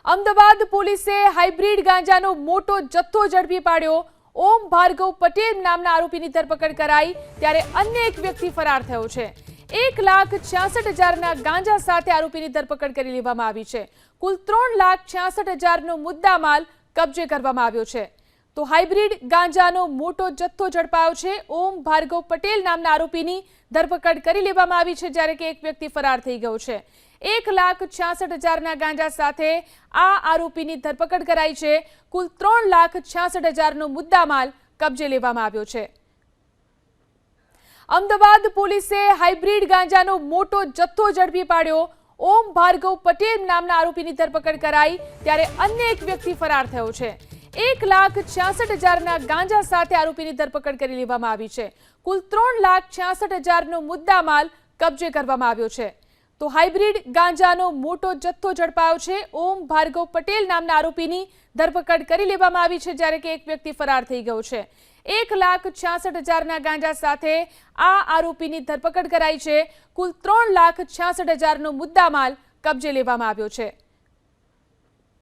અમદાવાદ પોલીસે હાઇબ્રિડ ગાંજાનો મોટો જથ્થો ઝડપી પાડ્યો। ઓમ ભાર્ગવ પટેલ નામના આરોપીની ધરપકડ કરાઈ ત્યારે અન્ય એક વ્યક્તિ ફરાર થયો છે। 1,66,000ના ગાંજા સાથે આરોપીની ધરપકડ કરી લેવામાં આવી છે। કુલ 3,66,000નો મુદ્દામાલ કબજે કરવામાં આવ્યો છે। તો હાઇબ્રિડ ગાંજાનો મોટો જથ્થો ઝડપાયો છે। ઓમ ભાર્ગવ પટેલ નામના આરોપીની ધરપકડ કરી લેવામાં આવી છે જ્યારે કે એક વ્યક્તિ ફરાર થઈ ગયો છે। 1,66,000ના ગાંજા સાથે આ આરોપીની ધરપકડ કરાઈ છે। કુલ 3,66,000નો મુદ્દામાલ કબજે લેવામાં આવ્યો છે। અમદાવાદ પોલીસે હાઇબ્રિડ ગાંજાનો મોટો જથ્થો ઝડપી પાડ્યો। ઓમ ભાર્ગવ પટેલ નામના આરોપીની ધરપકડ કરાઈ ત્યારે અન્ય એક વ્યક્તિ ફરાર થયો છે। 1,66,000ના ગાંજા સાથે આરોપીની ધરપકડ કરી લેવામાં આવી છે। કુલ 3,66,000નો મુદ્દામાલ કબજે કરવામાં આવ્યો છે। તો હાઇબ્રિડ ગાંજાનો મોટો જથ્થો ઝડપાયો છે। ઓમ ભાર્ગવ પટેલ નામના આરોપીની ધરપકડ કરી લેવામાં આવી છે જ્યારે કે એક વ્યક્તિ ફરાર થઈ ગયો છે। 1,66,000ના ગાંજા સાથે આ આરોપીની ધરપકડ કરાઈ છે। કુલ 3,66,000નો મુદ્દામાલ કબજે લેવામાં આવ્યો છે।